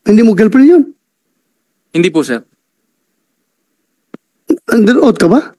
Hindi mo girlfriend yun? Hindi po, sir. Under oath ka ba?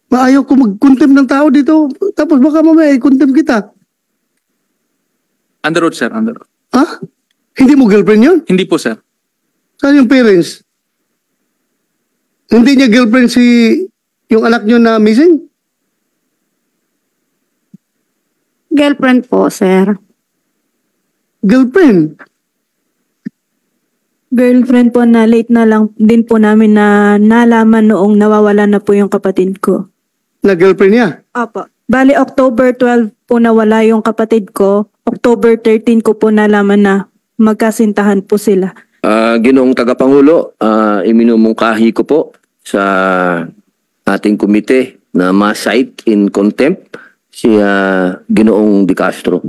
Maayaw ko mag-contempt ng tao dito. Tapos baka mamaya i-contempt kita. Under oath, sir. Under oath. Ha? Hindi mo girlfriend yun? Hindi po, sir. Saan yung parents? Hindi niya girlfriend yung anak niyo na missing? Girlfriend po, sir. Girlfriend? Girlfriend po na late na lang din po namin na nalaman noong nawawala na po yung kapatid ko. Na girlfriend niya? Opo. Bali, October 12 po nawala yung kapatid ko. October 13 ko po nalaman na magkasintahan po sila. Ginoong Tagapangulo, iminumungkahi ko po sa ating komite na ma-cite in contempt si Ginoong De Castro.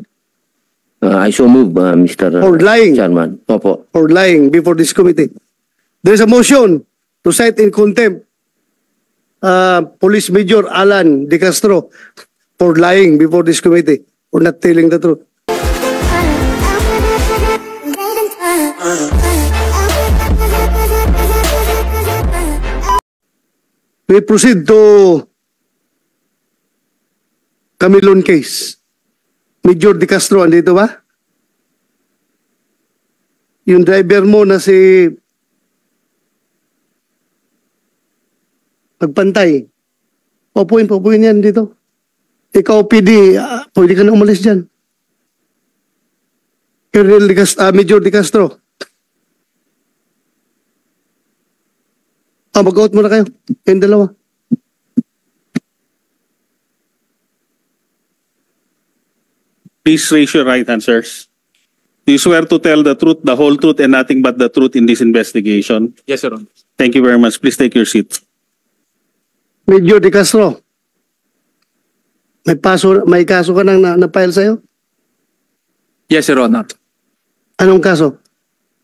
I so move, Mr. For lying. Chairman. Opo. Or lying before this committee. There's a motion to cite in contempt Police Major Alan De Castro for lying before this committee or not telling the truth. We proceed to Camilon case. Major De Castro, andito ba? Yung driver mo na si Pagpantay. Popuin yan dito. Ikaw, PD, pwede ka na umalis dyan. Colonel De Castro, Major De Castro. Mag-out muna kayo. Yung dalawa. Please raise your right hand, sirs. Do you swear to tell the truth, the whole truth, and nothing but the truth in this investigation? Yes, Your Honor. Thank you very much. Please take your seat. Major De Castro. May kaso ka nang na-file sa'yo? Yes, Your Honor. Anong kaso?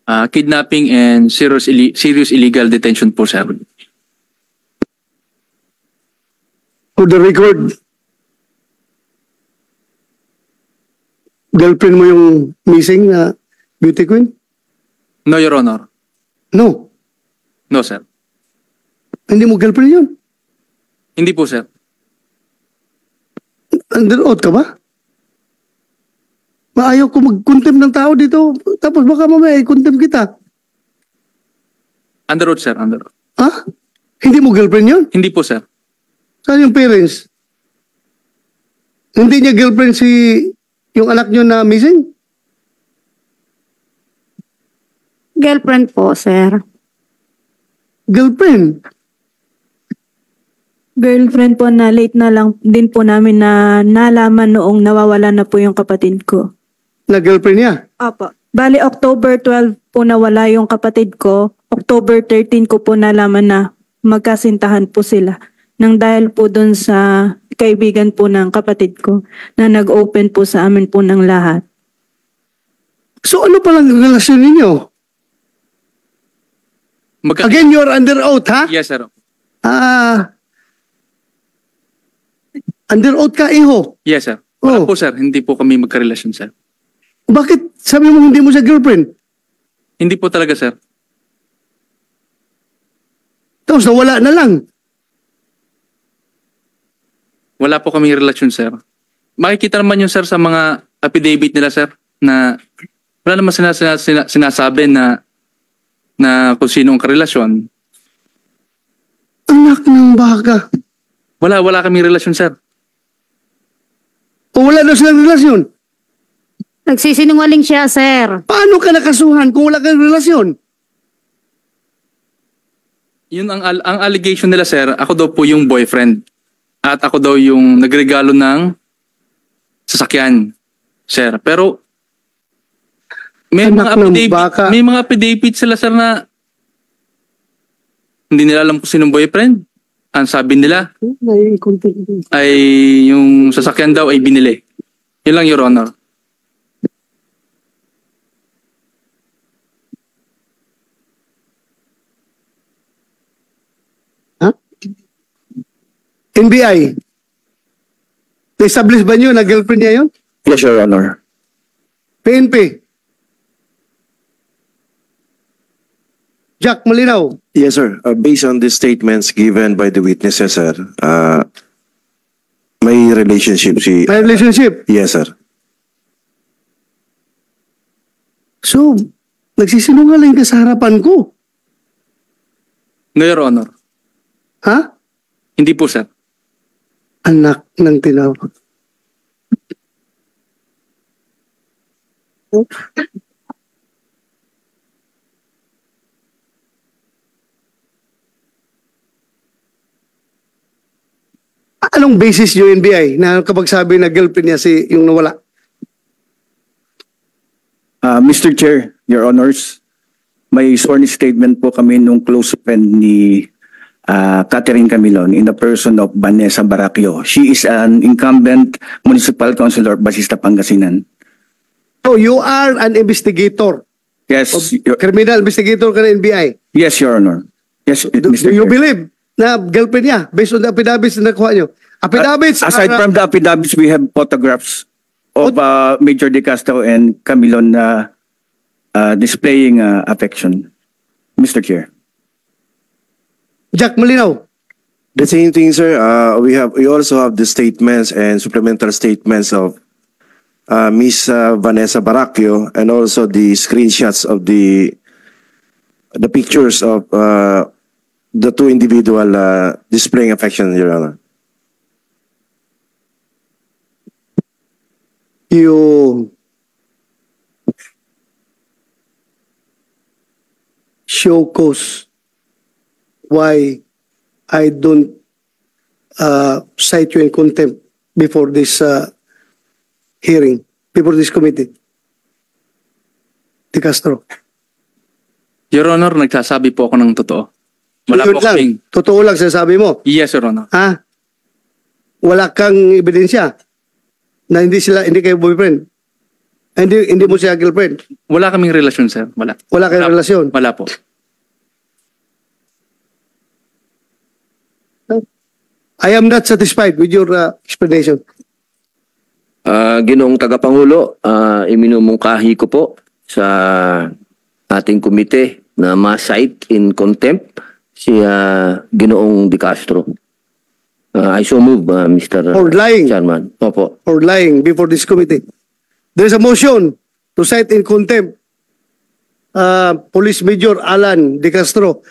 Kidnapping and serious illegal detention po, sir. For the record, girlfriend mo yung missing na beauty queen? No, Your Honor. No. No, sir. Hindi mo girlfriend yun? Hindi po, sir. Under oath ka ba? Maayaw ko mag-contempt ng tao dito. Tapos baka mamaya i-contempt kita. Under oath, sir. Under oath. Ha? Hindi mo girlfriend yun? Hindi po, sir. Saan yung parents? Hindi niya girlfriend yung anak niyo na missing? Girlfriend po, sir. Girlfriend? Girlfriend po na late na lang din po namin na nalaman noong nawawala na po yung kapatid ko. Na girlfriend niya? Opo. Bali, October 12 po nawala yung kapatid ko. October 13 ko po nalaman na magkasintahan po sila. Nang dahil po dun sa kaibigan po ng kapatid ko na nag-open po sa amin po ng lahat. So ano palang relasyon ninyo? Again, you're under oath, ha? Yes, sir. Under oath ka, iho. Yes, sir. Wala Oh. po, sir. Hindi po kami magkarelasyon, sir. Bakit sabi mo hindi mo siya girlfriend? Hindi po talaga, sir. Tapos nawala na lang. Wala po kami relasyon, sir. Makikita naman yun, sir, sa mga affidavit nila, sir, na wala naman sinasabi na kung sino ang karelasyon. Anak ng baka. Wala kami relasyon, sir. O wala na silang relasyon? Nagsisinungaling siya, sir. Paano ka nakasuhan kung wala kang relasyon? Yun ang allegation nila, sir. Ako daw po yung boyfriend. At ako daw yung nagregalo ng sasakyan, sir. Pero may mga affidavit sila, sir, na hindi nila alam kung sinong boyfriend. Ang sabi nila ay yung sasakyan daw ay binili. Yun lang, Your Honor. NBI. Na-establish ba niyo na girlfriend niya yun? Yes, Your Honor. PNP. Jack Malinaw. Yes, sir. Based on the statements given by the witnesses, sir, may relationship si... May relationship. Yes, sir. So, nagsisinungaling ka sa harapan ko. No, Your Honor. Ha? Hindi po, sir. Anak ng tinawag. Anong basis yung NBI na kapag sabi na girlfriend niya si yung nawala? Mr. Chair, Your Honors, may sworn statement po kami nung close friend ni Catherine Camilon in the person of Vanessa Baracchio. She is an incumbent municipal councilor, Basista, Pangasinan. So, you are an investigator. Yes, Criminal investigator ka ng NBI. yes, Your Honor. Yes, Do Mr. you Chair. believe na girlfriend niya based on the affidavits na nakuha niyo? Affidavits Aside are- from the affidavits, we have photographs of Major De Castro and Camilon displaying affection. Mr. Chair. Jack Malinaw. The same thing, sir. We also have the statements and supplemental statements of Miss Vanessa Baracchio, and also the screenshots of the pictures of the two individual displaying affection, Your Honor. You show cause why I don't cite you in contempt before this hearing, before this committee. De Castro. Your Honor, nagsasabi po ako ng totoo. Wala Yun po lang. kaming... Totoo lang sinasabi mo. Yes, Your Honor. Ha? Wala kang ebidensya na hindi kayo boyfriend. Hindi mo siya girlfriend. Wala kaming relasyon, sir. Wala. Wala kayong relasyon. Wala po. I am not satisfied with your explanation. Ginoong Tagapangulo, iminumungkahi ko po sa ating komite na ma-cite in contempt si Ginoong De Castro. I so move, Mr. For lying. Chairman. Opo. For lying before this committee. There is a motion to cite in contempt Police Major Alan De Castro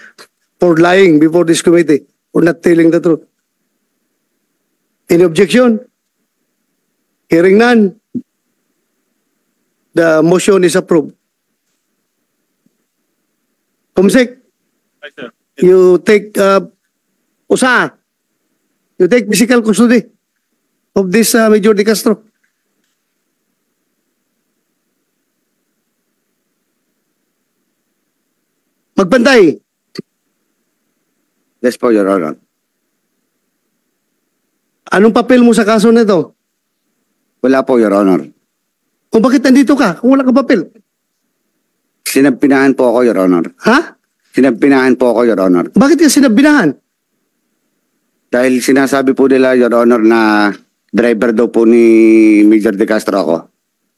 for lying before this committee for not telling the truth. Any objection? Hearing none, the motion is approved. Kumsik, Yes, sir. you take you take physical custody of this Major De Castro. Magbantay. Yes po, Your Honor. Anong papel mo sa kaso na ito? Wala po, Your Honor. Kung bakit nandito ka kung wala kang papel? Sinampinahan po ako, Your Honor. Ha? Sinampinahan po ako, Your Honor. Bakit ka sinabinahan? Dahil sinasabi po nila, Your Honor, na driver daw po ni Major De Castro ako.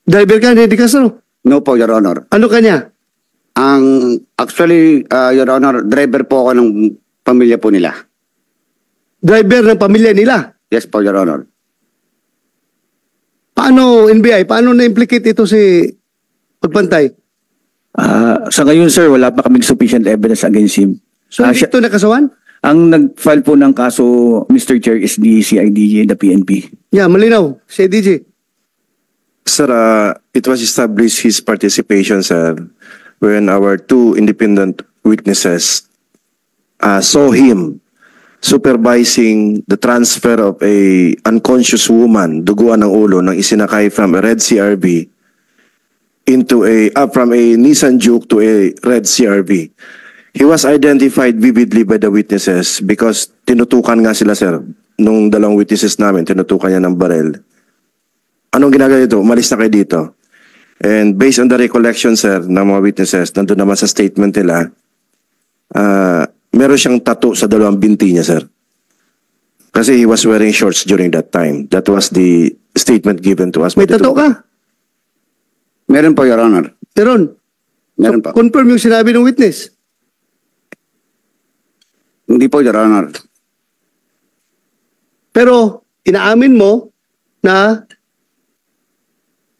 Driver ka ni De Castro? No po, Your Honor. Ano kanya? Actually, Your Honor, driver po ako ng pamilya po nila. Driver ng pamilya nila? Yes po, Your Honor. Paano NBI? Paano na-implicate ito si Magbantay? Sa ngayon, sir, wala pa kaming sufficient evidence against him. So hindi ito nakasawan? Ang nag-file po ng kaso, Mr. Chair, is the CIDJ, the PNP. Yeah, malinaw. Si DJ. Sir, it was established his participation, sir, when our two independent witnesses saw him supervising the transfer of a unconscious woman, duguan ng ulo, nang isinakay from a red CRV into from a Nissan Juke to a red CRV. He was identified vividly by the witnesses because tinutukan nga sila, sir. Nung dalawang witnesses namin, tinutukan niya ng barel. Anong ginagawa nito? Umalis na kayo dito. And based on the recollection, sir, ng mga witnesses, nandun naman sa statement nila, meron siyang tattoo sa dalawang binti niya, sir. Kasi he was wearing shorts during that time. That was the statement given to us. May tattoo ka? Meron po, Your Honor. Meron. Meron po. Confirm yung sinabi ng witness. Hindi po, Your Honor. Pero inaamin mo na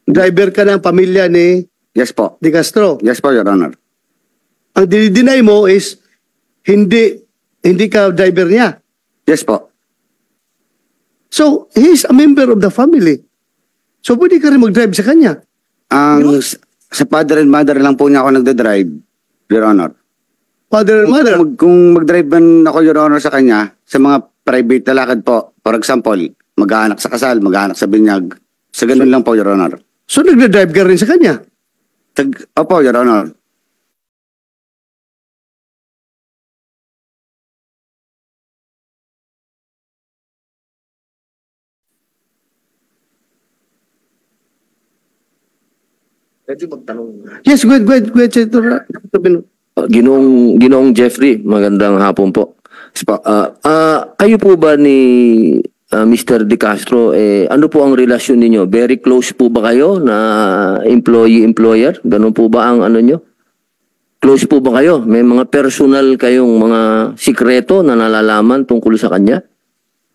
driver ka ng pamilya ni Yes po. De Castro. Yes po, Your Honor. Ang dinideny mo is hindi ka driver niya. Yes po. So, he is a member of the family. So, pwede ka rin mag-drive sa kanya. Sa father and mother lang po niya ako nagda-drive, Your Honor. Father and mother. Kung mag-drive man ako, Your Honor, sa kanya, sa mga private na lakad po, for example, mag-aanak sa kasal, mag-aanak sa binyag, sa ganun lang po, Your Honor. So, nagda-drive ka rin sa kanya. Opo, Your Honor. Yes, go ahead, Senator. Ginoong Jeffrey, magandang hapon po. Kayo po ba ni Mr. De Castro, ano po ang relasyon ninyo? Very close po ba kayo na employee-employer? Ganun po ba ang ano nyo? Close po ba kayo? May mga personal kayong mga sikreto na nalalaman tungkol sa kanya?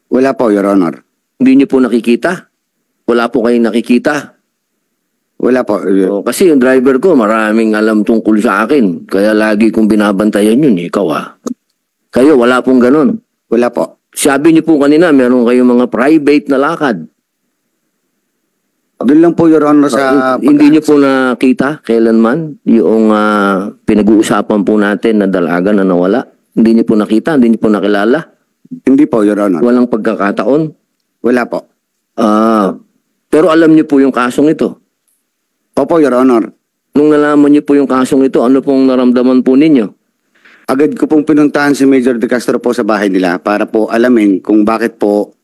Wala po, Your Honor. Hindi nyo po nakikita? Wala po kayong nakikita? Wala po. Kasi yung driver ko, maraming alam tungkol sa akin. Kaya lagi kong binabantayan yun, ikaw Kayo, wala pong ganun. Wala po. Sabi niyo po kanina, meron kayong mga private na lakad. Doon lang po, Your Honor, sa... Hindi niyo po nakita kailanman yung pinag-uusapan po natin na dalaga na nawala? Hindi niyo po nakita? Hindi niyo po nakilala? Hindi po, Your Honor. Walang pagkakataon? Wala po. Pero alam niyo po yung kasong ito? Opo, Your Honor. Nung nalaman niyo po yung kasong ito, ano pong naramdaman po ninyo? Agad ko pong pinuntahan si Major De Castro po sa bahay nila para po alamin kung bakit po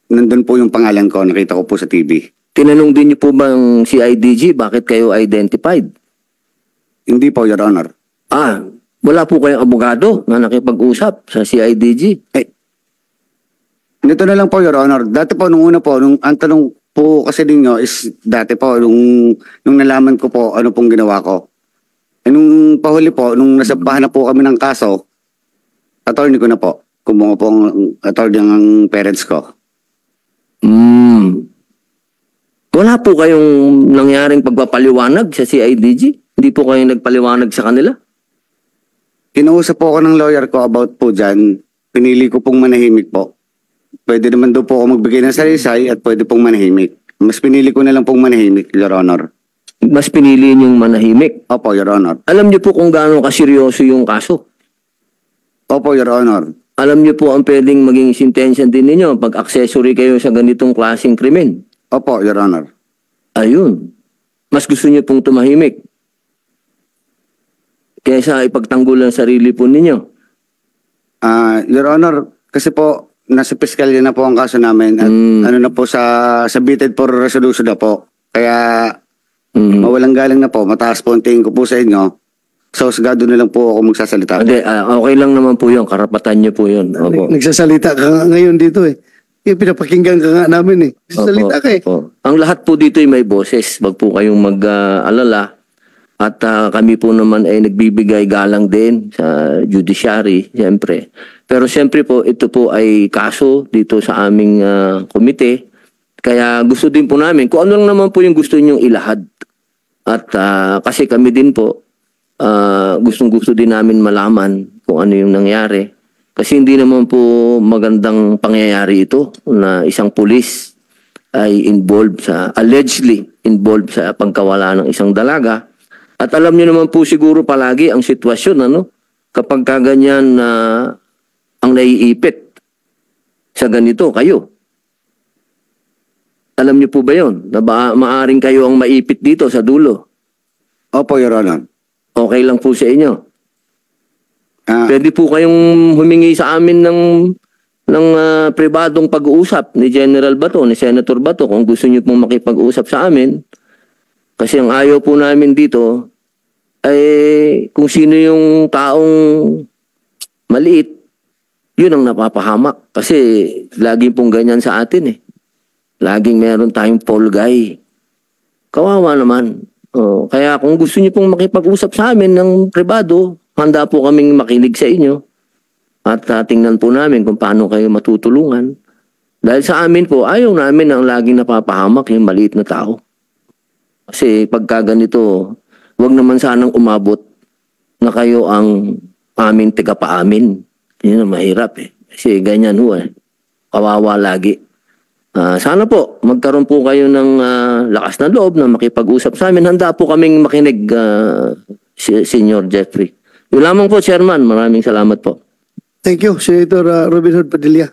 nandun po yung pangalan ko, nakita ko po sa TV. Tinanong din niyo po bang CIDG bakit kayo identified? Hindi po, Your Honor. Wala po kayong abogado na nakipag-usap sa CIDG? Nito na lang po, Your Honor. Dati po, nung una po, ang tanong po kasi ninyo is dati po, nung nalaman ko po ano pong ginawa ko. Nung pahuli po, nung nasampahan na po kami ng kaso, attorney ko na po. Kumuha po ang attorney ng parents ko. Wala po kayong nangyaring pagpapaliwanag sa CIDG? Hindi po kayo nagpaliwanag sa kanila? Kinausap po ako ng lawyer ko about po dyan. Pinili ko pong manahimik po. Pwede naman daw po ako magbigay ng salisay at pwede pong manahimik. Mas pinili ko na lang pong manahimik, Your Honor. Mas pinili niyong manahimik? Opo, Your Honor. Alam niyo po kung gaano kaseryoso yung kaso? Opo, Your Honor. Alam niyo po ang pwedeng maging sentensya din ninyo pag accessory kayo sa ganitong klaseng krimen? Opo, Your Honor. Ayun. Mas gusto niyo pong tumahimik kaysa ipagtanggol ang sarili po ninyo? Your Honor, kasi po, nasa piskalya na po ang kaso namin at ano na po sa submitted for resolution na po. Kaya mawalang galang na po, mataas po ang tingin ko po sa inyo. So, sagado na lang po ako magsasalita. Okay lang naman po yun. Karapatan niyo po yun. Opo. Nagsasalita ka nga ngayon dito pinapakinggan ka nga namin Nagsasalita ka Ang lahat po dito ay may boses. Wag po kayong mag-alala. At kami po naman ay nagbibigay galang din sa judiciary, siyempre. Pero siyempre po, ito po ay kaso dito sa aming komite. Kaya gusto din po namin, kung ano lang naman po yung gusto nyong ilahad. At kasi kami din po, gustong-gusto din namin malaman kung ano yung nangyari. Kasi hindi naman po magandang pangyayari ito na isang pulis ay allegedly involved sa pagkawala ng isang dalaga. At alam niyo naman po siguro palagi ang sitwasyon, kapag kaganyan na ang naiipit sa ganito, kayo. Alam niyo po ba yun? Na maaring kayo ang maipit dito sa dulo? Opo, Your Honor. Okay lang po sa inyo? Pwede po kayong humingi sa amin ng pribadong pag-uusap ni General Bato, ni Senator Bato, kung gusto niyo pong makipag-usap sa amin. Kasi ang ayaw po namin dito ay kung sino yung taong maliit, yun ang napapahamak. Kasi laging pong ganyan sa atin Laging meron tayong fall guy. Kawawa naman. Kaya kung gusto niyo pong makipag-usap sa amin ng pribado, handa po kaming makinig sa inyo. At tingnan po namin kung paano kayo matutulungan. Dahil sa amin po, ayaw namin ang laging napapahamak yung maliit na tao. Kasi pagka ganito, wag naman sanang umabot na kayo ang aming tigapaamin. Yun ang mahirap eh. Kasi ganyan ho eh. Kawawa lagi. Sana po, magkaroon po kayo ng lakas na loob na makipag-usap sa amin. Handa po kaming makinig, Senior Jeffrey. Yun lamang po, Chairman. Maraming salamat po. Thank you, Senator Robin Hood Padilla.